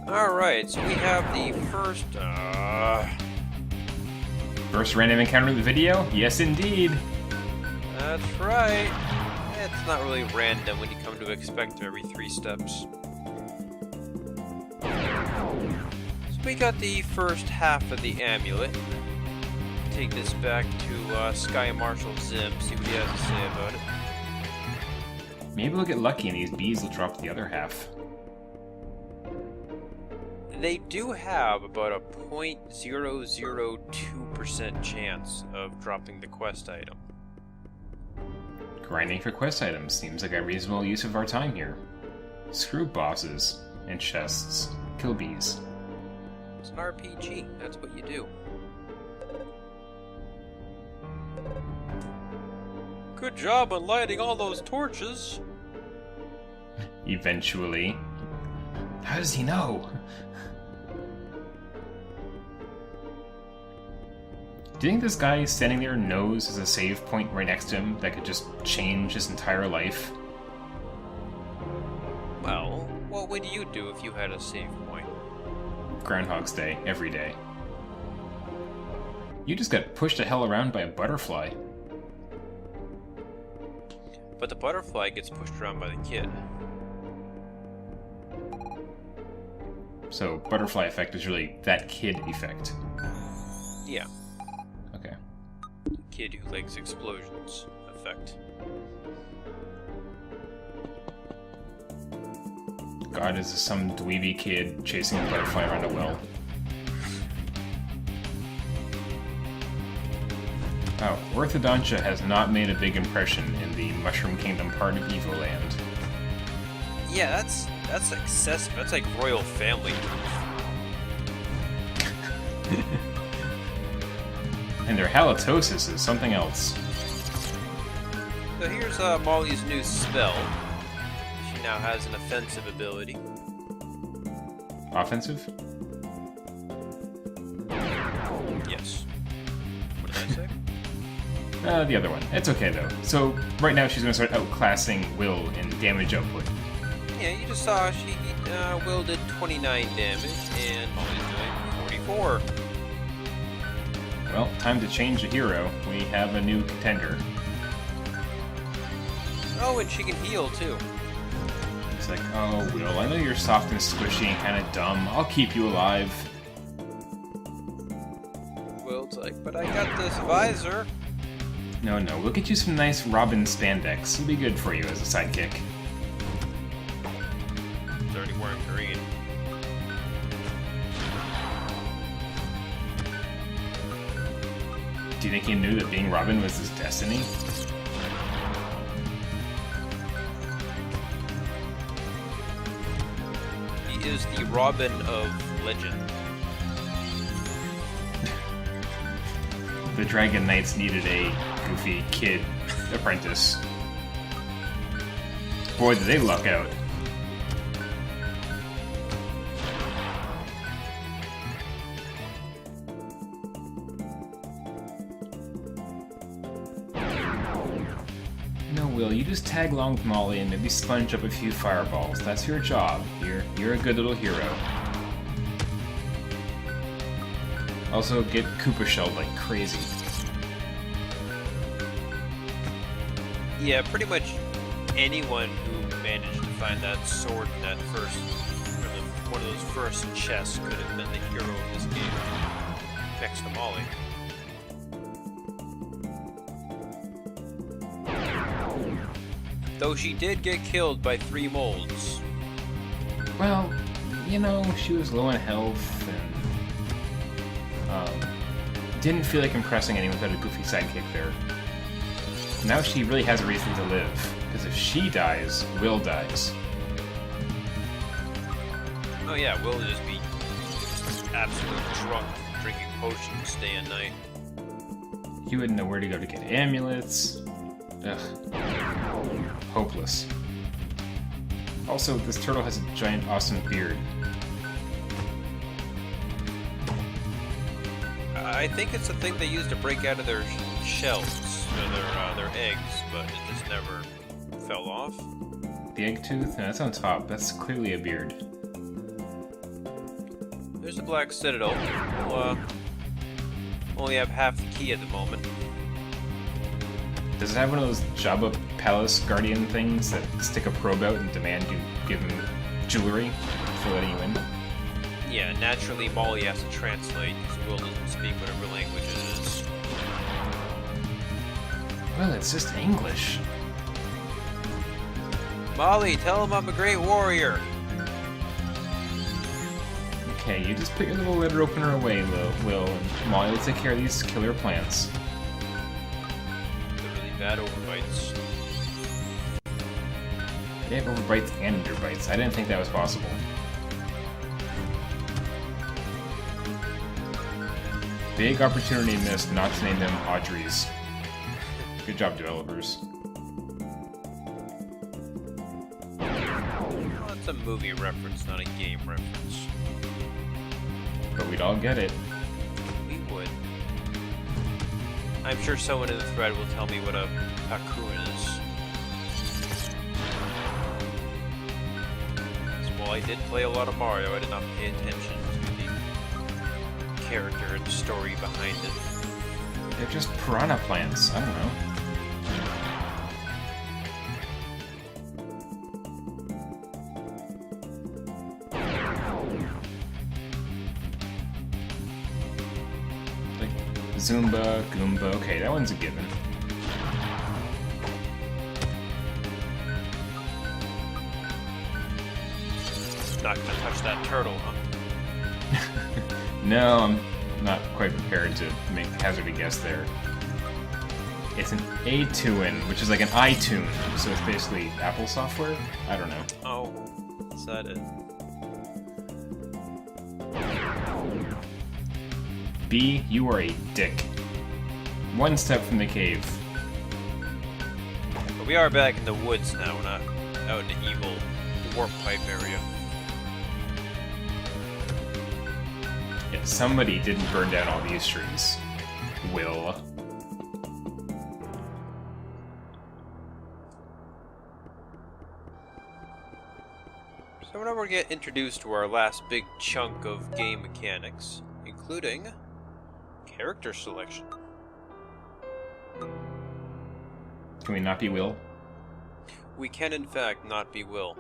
Alright, so we have the first, First random encounter of the video? Yes, indeed. That's right. It's not really random when you come to expect every 3 steps. So we got the first half of the amulet. Take this back to Sky Marshal Zim, see what he has to say about it. Maybe we'll get lucky and these bees will drop the other half. They do have about a 0.002% chance of dropping the quest item. Grinding for quest items seems like a reasonable use of our time here. Screw bosses and chests. Kill bees. It's an RPG, that's what you do. Good job on lighting all those torches. Eventually. How does he know? Do you think this guy standing there knows there's a save point right next to him that could just change his entire life? Well, what would you do if you had a save point? Groundhog's Day, every day. You just got pushed the hell around by a butterfly. But the butterfly gets pushed around by the kid. So, butterfly effect is really that kid effect. Yeah, Okay. kid who likes explosions effect. God, is this some dweeby kid chasing a butterfly around a well? Oh, orthodontia has not made a big impression in the Mushroom Kingdom part of Evoland. Yeah, that's excessive. That's like royal family. And their halitosis is something else. So here's Molly's new spell. She now has an offensive ability. Offensive? Yes. What did I say? The other one. It's okay though. So, right now she's going to start outclassing Will in damage output. Yeah, you just saw she Will did 29 damage and Molly's doing 44. Well, time to change the hero. We have a new contender. Oh, and she can heal too. It's like, oh, Will, I know you're soft and squishy and kind of dumb. I'll keep you alive. Will's like, but I got this visor. No, we'll get you some nice Robin spandex. It'll be good for you as a sidekick. He's already wearing green. Do you think he knew that being Robin was his destiny? He is the Robin of legend. The Dragon Knights needed a goofy kid apprentice. Boy, did they luck out. No, Will, you just tag along with Molly and maybe sponge up a few fireballs. That's your job. You're a good little hero. Also, get Koopa shelled like crazy. Yeah, pretty much anyone who managed to find that sword in that first, one of those first chests could have been the hero of this game. Next to Molly. Though she did get killed by 3 molds. Well, you know, she was low in health and didn't feel like impressing anyone without a goofy sidekick there. Now she really has a reason to live, because if she dies, Will dies. Oh yeah, Will just be absolutely drunk, drinking potions day and night. He wouldn't know where to go to get amulets. Ugh. Hopeless. Also, this turtle has a giant, awesome beard. I think it's the thing they use to break out of their shells, or their eggs, but it just never fell off. The egg tooth? No, that's on top. That's clearly a beard. There's the Black Citadel. We'll only have half the key at the moment. Does it have one of those Jabba Palace Guardian things that stick a probe out and demand you give him jewelry for letting you in? Yeah, naturally Molly has to translate because Will doesn't speak whatever language it is. Well, it's just English. Molly, tell him I'm a great warrior! Okay, you just put your little letter opener away, Will, and Molly will take care of these killer plants. They're really bad overbites. They have overbites and underbites. I didn't think that was possible. Big opportunity missed not to name them Audreys. Good job, developers. Well, it's a movie reference, not a game reference. But we'd all get it. We would. I'm sure someone in the thread will tell me what a Cocoon is. While I did play a lot of Mario, I did not pay attention to the character and story behind it. They're just piranha plants. I don't know. Like Zumba, Goomba. Okay, that one's a given. Not gonna touch that turtle, huh? No, I'm not quite prepared to hazard a guess there. It's an A-tune, which is like an iTunes, so it's basically Apple software? I don't know. Oh, is that it? B, you are a dick. One step from the cave. But we are back in the woods now, we're not out in the evil warp pipe area. Yeah, somebody didn't burn down all these trees. Will. So now we're get introduced to our last big chunk of game mechanics, including character selection. Can we not be Will? We can in fact not be Will.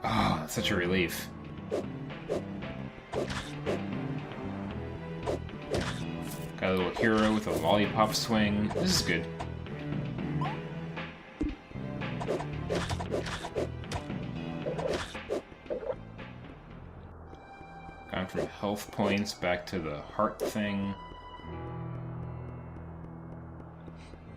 Oh, that's such a relief. Got a little hero with a lollipop swing. This is good. Gone from health points back to the heart thing.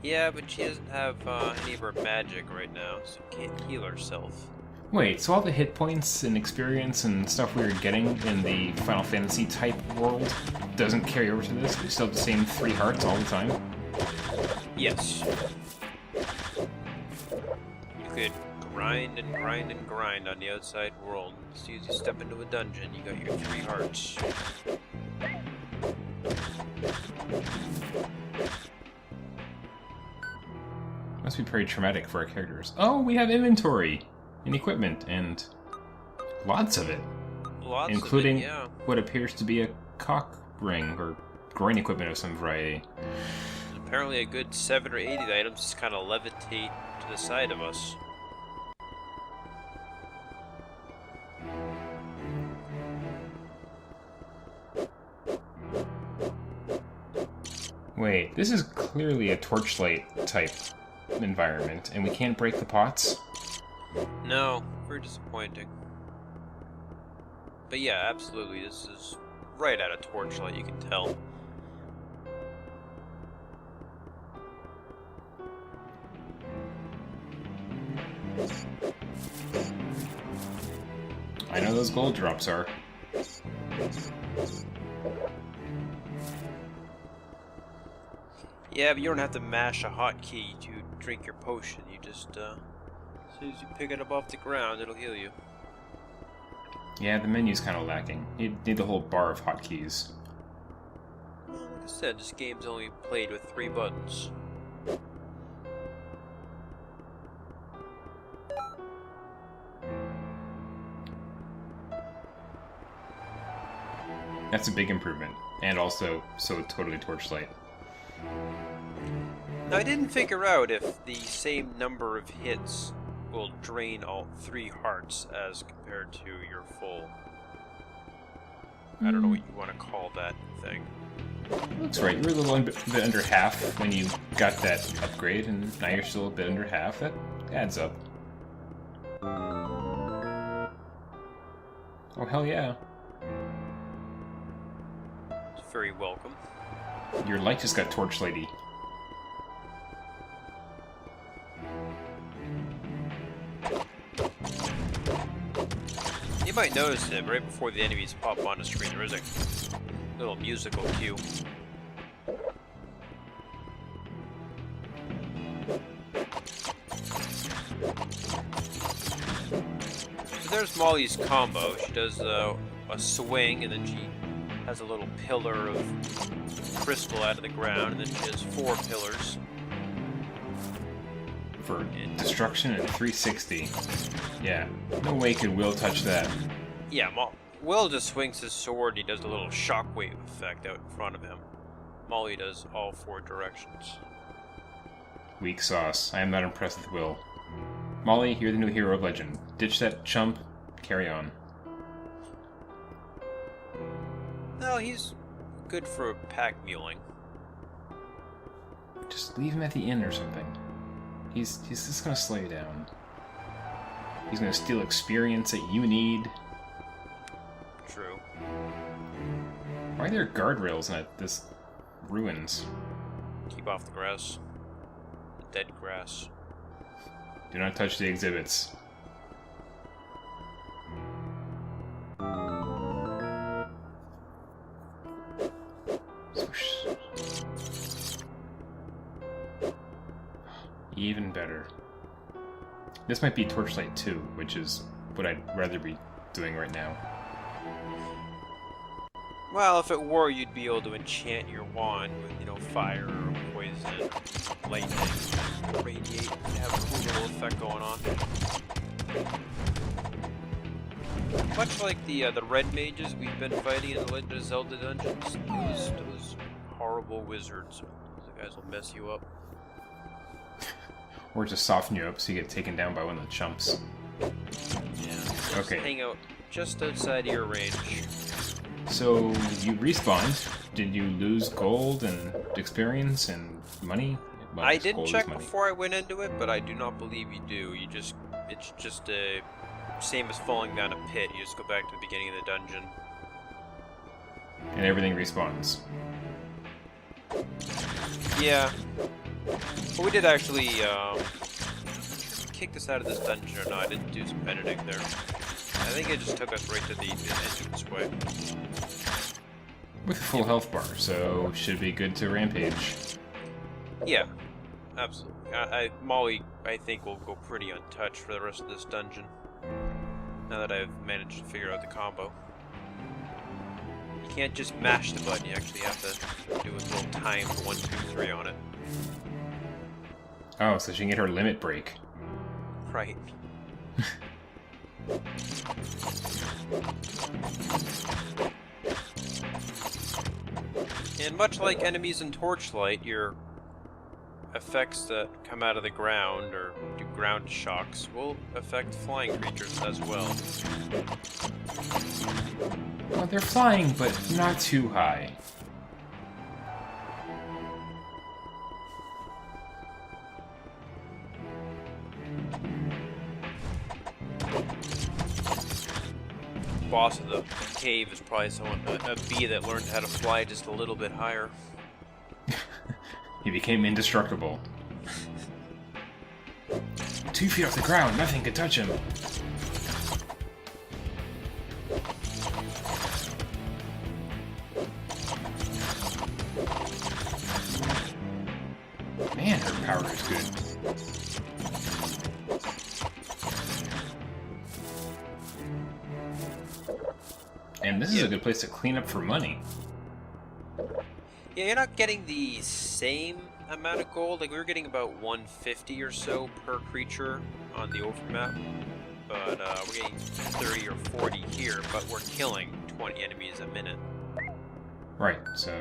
Yeah, but she doesn't have any of her magic right now, so can't heal herself. Wait, so all the hit points and experience and stuff we were getting in the Final Fantasy type world doesn't carry over to this? We still have the same 3 hearts all the time? Yes. You could grind and grind and grind on the outside world. As soon as you step into a dungeon, you got your 3 hearts. Must be very traumatic for our characters. Oh, we have inventory and equipment, and lots of it. Lots including of it, yeah. what appears to be a cock ring or groin equipment of some variety. Apparently a good 7 or 8 of the items just kind of levitate to the side of us. Wait, this is clearly a torchlight type environment, and we can't break the pots? No, very disappointing. But yeah, absolutely, this is right out of Torchlight, you can tell. I know those gold drops are. Yeah, but you don't have to mash a hotkey to drink your potion. You just, as soon as you pick it up off the ground, it'll heal you. Yeah, the menu's kind of lacking. You need the whole bar of hotkeys. Like I said, this game's only played with 3 buttons. That's a big improvement. And also, so totally torchlight. Now, I didn't figure out if the same number of hits will drain all 3 hearts as compared to your full... I don't know what you want to call that thing. Looks right. You were a little bit under half when you got that upgrade, and now you're still a bit under half. That adds up. Oh, hell yeah. It's very welcome. Your light just got torchlighty. You might notice that right before the enemies pop on the screen, there is a little musical cue. So there's Molly's combo. She does a swing, and then she has a little pillar of crystal out of the ground, and then she has 4 pillars. For destruction at 360. Yeah, no way could Will touch that. Yeah, Will just swings his sword and he does a little shockwave effect out in front of him. Molly does all 4 directions. Weak sauce. I am not impressed with Will. Molly, you're the new hero of legend. Ditch that chump. Carry on. No, he's good for pack muling. Just leave him at the inn or something. He's just gonna slow you down. He's gonna steal experience that you need. True. Why are there guardrails in this ruins? Keep off the grass. Dead grass. Do not touch the exhibits. Swoosh. Even better. This might be Torchlight 2, which is what I'd rather be doing right now. Well, if it were, you'd be able to enchant your wand with, you know, fire or poison, lightning, radiate, have a cool little effect going on. Much like the red mages we've been fighting in the Legend of Zelda dungeons, those horrible wizards. Those guys will mess you up. Or just soften you up so you get taken down by one of the chumps. Yeah. Okay. Hang out just outside your range. So, you respawned. Did you lose gold and experience and money? Well, I didn't gold is check money. before I went into it, but I do not believe you do. It's just a same as falling down a pit. You just go back to the beginning of the dungeon. And everything respawns. Yeah. But we did actually kick us out of this dungeon or not. I didn't do some editing there. I think it just took us right to the entrance way. With a full health bar, so should be good to rampage. Yeah, absolutely. Molly, I think, will go pretty untouched for the rest of this dungeon. Now that I've managed to figure out the combo. You can't just mash the button, you actually have to do a little time for 1, 2, 3 on it. Oh, so she can get her limit break. Right. And much like enemies in Torchlight, your effects that come out of the ground or do ground shocks will affect flying creatures as well. Well, they're flying, but not too high. Boss of the cave is probably someone, a bee that learned how to fly just a little bit higher. He became indestructible. 2 feet off the ground, nothing could touch him. Man, her power is good. And this is a good place to clean up for money. Yeah, you're not getting the same amount of gold. Like, we were getting about 150 or so per creature on the overmap. But we're getting 30 or 40 here, but we're killing 20 enemies a minute. Right, so...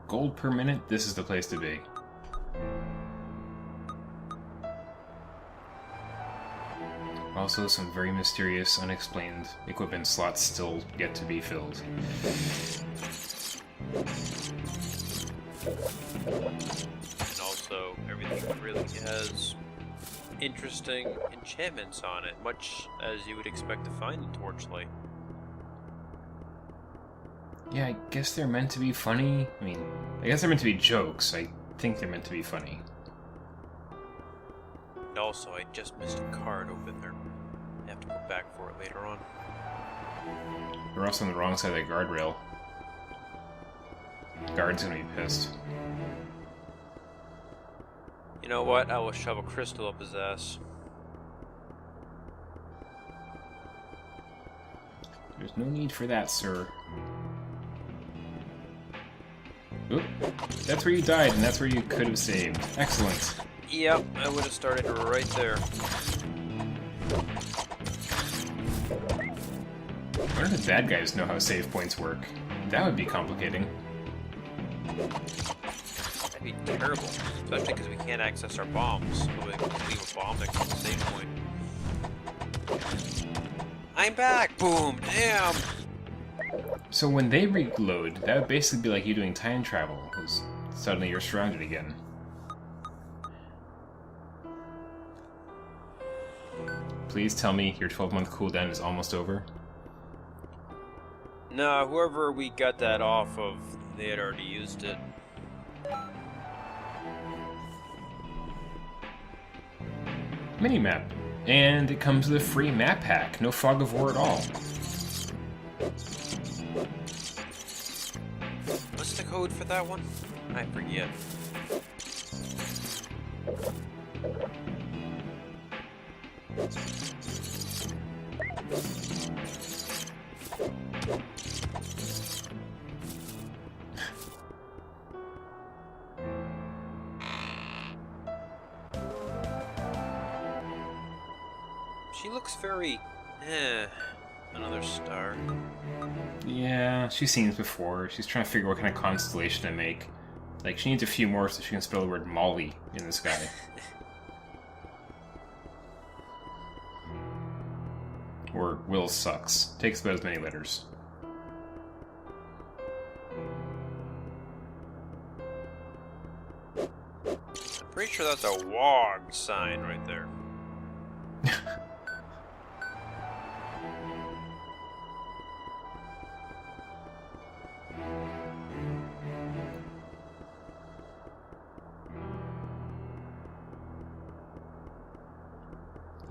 gold per minute, this is the place to be. Also, some very mysterious, unexplained equipment slots still yet to be filled. And also, everything really has interesting enchantments on it, much as you would expect to find in Torchlight. Yeah, I guess they're meant to be funny. I mean, I guess they're meant to be jokes. I think they're meant to be funny. And also, I just missed a card over there. I have to go back for it later on. We're also on the wrong side of the guardrail. Guard's gonna be pissed. You know what? I will shove a crystal up his ass. There's no need for that, sir. Oop, that's where you died, and that's where you could have saved. Excellent. Yep, I would have started right there. I wonder if the bad guys know how save points work. That would be complicating. That'd be terrible, especially because we can't access our bombs. So we can leave a bomb next to the save point. I'm back! Boom! Damn! So when they reload, that would basically be like you doing time travel, because suddenly you're surrounded again. Please tell me your 12-month cooldown is almost over. No, whoever we got that off of, they had already used it. Minimap. And it comes with a free map pack. No fog of war at all. What's the code for that one? I forget. She looks very... another star. Yeah, she's seen this before. She's trying to figure out what kind of constellation to make. Like, she needs a few more so she can spell the word Molly in the sky. Or Will sucks. Takes about as many letters. I'm pretty sure that's a WOG sign right there.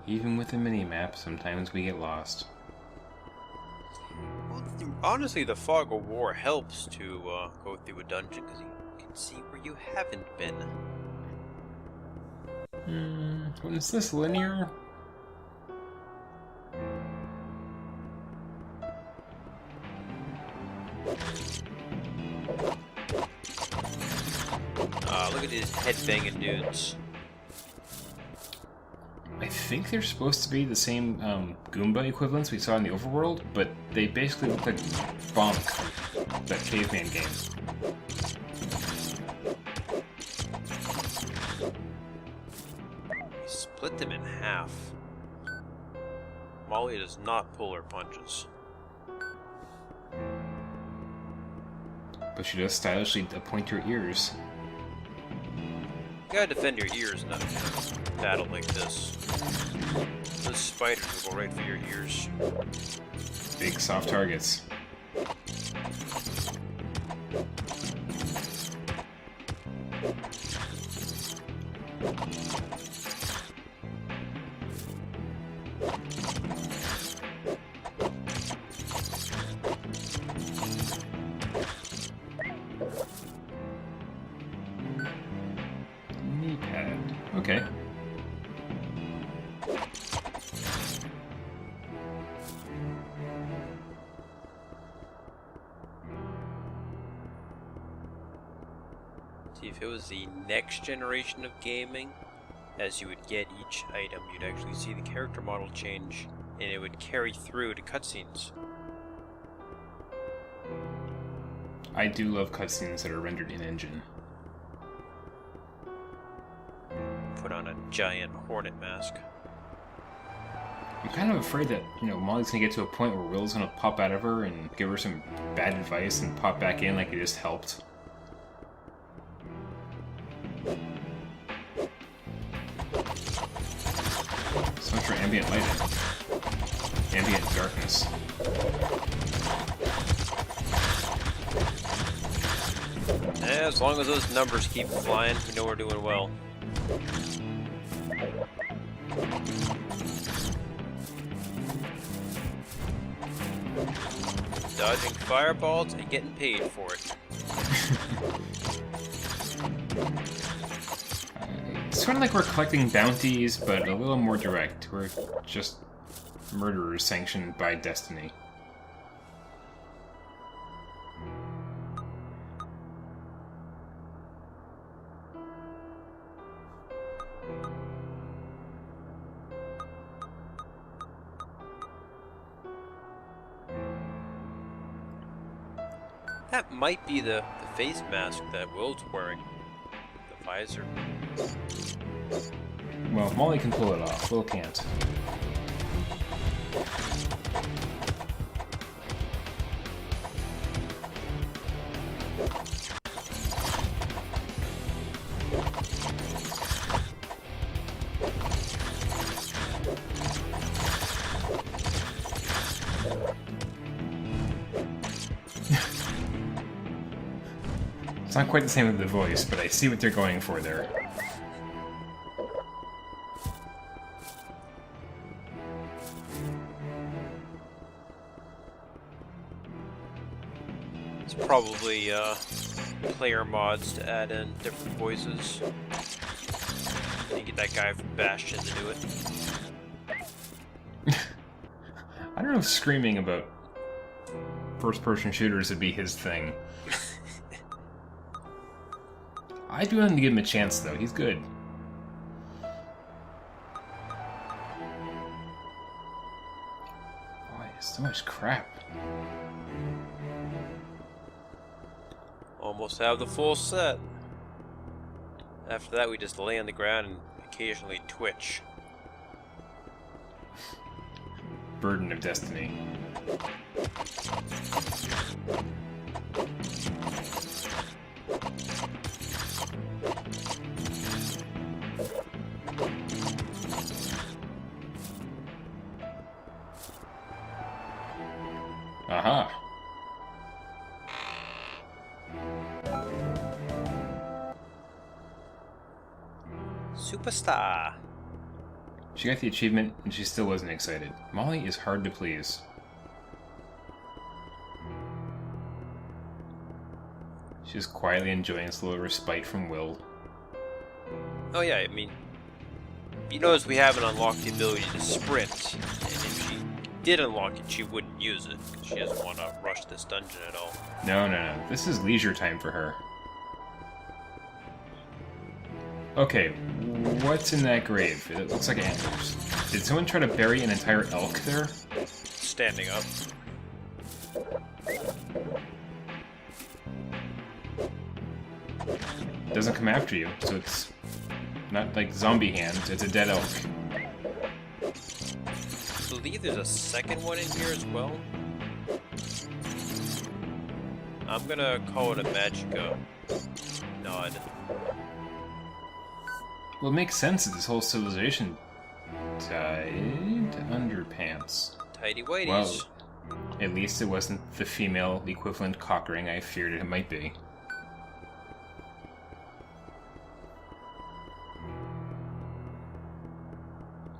Even with the mini-map, sometimes we get lost. Well, honestly, the fog of war helps to go through a dungeon because you can see where you haven't been. Is this linear? Look at these headbanging dudes. I think they're supposed to be the same Goomba equivalents we saw in the overworld, but they basically look like Bonk, that caveman game. Split them in half. Molly does not pull her punches. But she does stylishly point her ears. You gotta defend your ears in a battle like this. Those spiders will go right for your ears. Big soft targets. Knee pad. Okay. See, if it was the next generation of gaming, as you would get each item, you'd actually see the character model change, and it would carry through to cutscenes. I do love cutscenes that are rendered in-engine. Put on a giant hornet mask. I'm kind of afraid that, you know, Molly's gonna get to a point where Will's gonna pop out of her and give her some bad advice and pop back in like it just helped. So much for ambient lighting. Ambient darkness. As long as those numbers keep flying, we know we're doing well. Dodging fireballs and getting paid for it. It's sort of like we're collecting bounties, but a little more direct. We're just murderers sanctioned by destiny. That might be the face mask that Will's wearing. The visor. Well, Molly can pull it off. Will can't. It's not quite the same with the voice, but I see what they're going for there. It's probably player mods to add in different voices. You get that guy from Bastion to do it. I don't know if screaming about first-person shooters would be his thing. I do want him to give him a chance, though. He's good. Boy, so much crap. Almost have the full set. After that, we just lay on the ground and occasionally twitch. Burden of destiny. Aha! Superstar! She got the achievement, and she still wasn't excited. Molly is hard to please. She's quietly enjoying this little respite from Will. Oh yeah, I mean, you notice we haven't unlocked the ability to sprint, and if she did unlock it, she wouldn't use it, because she doesn't want to rush this dungeon at all. No, no, no. This is leisure time for her. Okay, what's in that grave? It looks like antlers. Did someone try to bury an entire elk there? Standing up. Doesn't come after you, so it's not like zombie hands, it's a dead elk. I believe there's a second one in here as well. I'm gonna call it a Magica nod. Well, it makes sense that this whole civilization died underpants. Tidy whities. Well, at least it wasn't the female equivalent cock ring I feared it might be.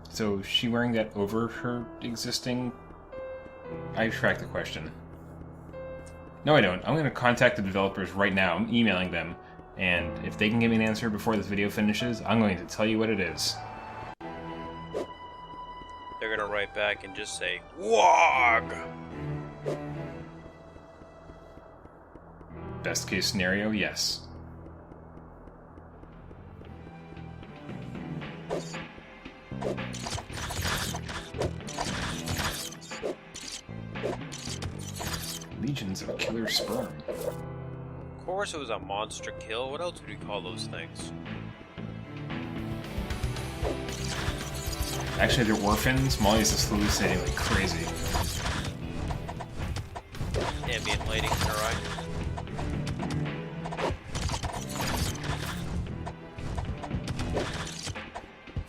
So, is she wearing that over her existing... I retract the question. No, I don't. I'm going to contact the developers right now. I'm emailing them. And if they can give me an answer before this video finishes, I'm going to tell you what it is. They're gonna write back and just say, WOG! Best case scenario, yes. Legions of killer sperm. course it was a monster kill. What else would we call those things? Actually, they're orphans. Molly's just hallucinating like crazy. Ambient lighting in her eye.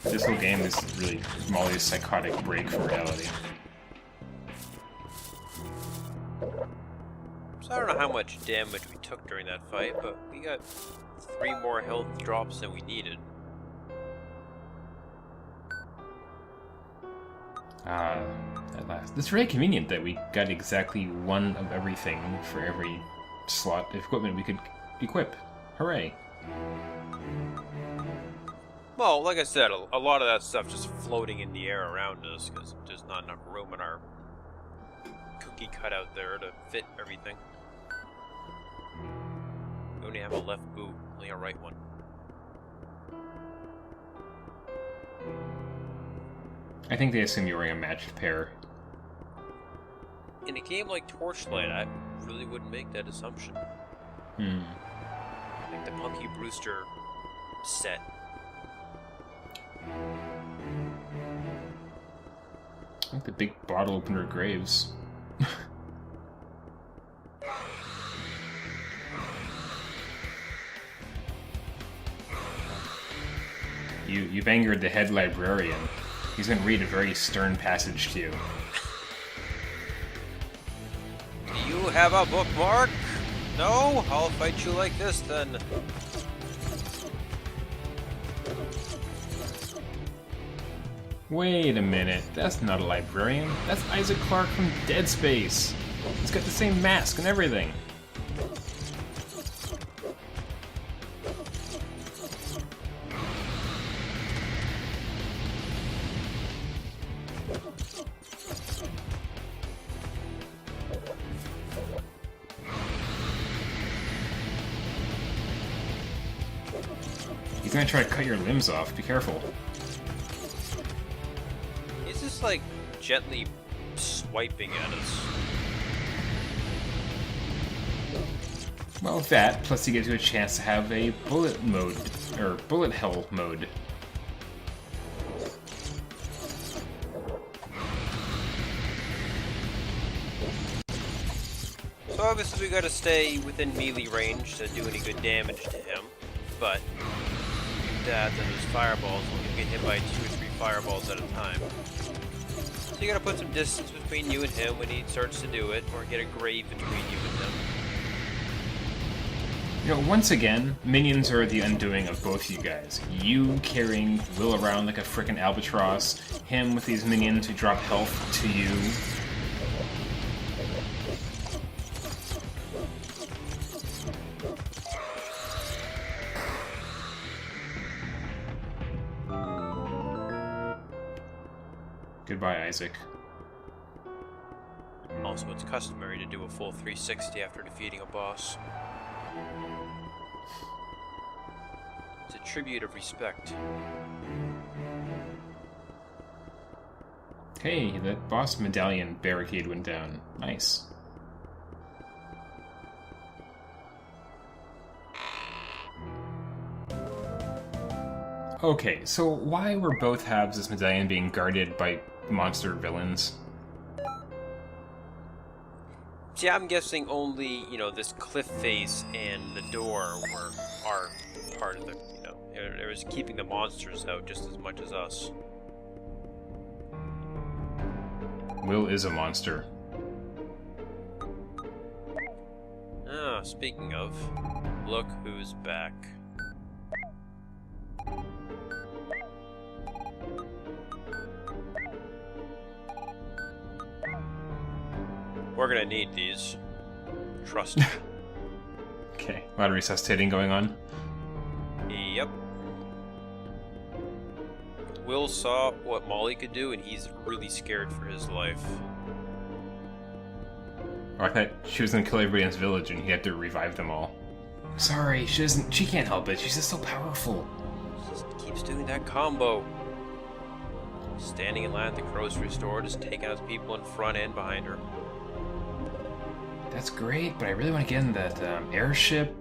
This whole game is really Molly's psychotic break from reality. So I don't know how much damage we took during that fight, but we got 3 more health drops than we needed. At last. It's very convenient that we got exactly 1 of everything for every slot of equipment we could equip. Hooray. Well, like I said, a lot of that stuff just floating in the air around us, because there's not enough room in our cookie cutout there to fit everything. We only have a left boot, only a right one. I think they assume you're wearing a matched pair. In a game like Torchlight, I really wouldn't make that assumption. Like the Punky Brewster set. Like the big bottle opener graves. You've angered the head librarian. He's going to read a very stern passage to you. Do you have a bookmark? No? I'll fight you like this then. Wait a minute, that's not a librarian. That's Isaac Clarke from Dead Space. He's got the same mask and everything. He's gonna try to cut your limbs off, be careful. He's just like gently swiping at us. Well, that, plus he gives you a chance to have a bullet mode, or bullet hell mode. So obviously we gotta stay within melee range to do any good damage to him, but that and those fireballs will get hit by 2 or 3 fireballs at a time. So you gotta put some distance between you and him when he starts to do it, or get a grave between you and him. You know, once again, minions are the undoing of both you guys. You carrying Will around like a frickin' albatross, him with these minions who drop health to you. Goodbye, Isaac. Also, it's customary to do a full 360 after defeating a boss. It's a tribute of respect. Hey, that boss medallion barricade went down. Nice. Okay, so why were both halves of this medallion being guarded by monster villains? See, I'm guessing only, this cliff face and the door are part of the, it was keeping the monsters out just as much as us. Will is a monster. Ah, speaking of, look who's back. We're gonna need these. Trust me. Okay, a lot of resuscitating going on. Yep. Will saw what Molly could do, and he's really scared for his life. Oh, I thought she was gonna kill everybody in his village and he had to revive them all. Sorry, she can't help it. She's just so powerful. She just keeps doing that combo. Standing in line at the grocery store, just taking out people in front and behind her. That's great, but I really want to get in that airship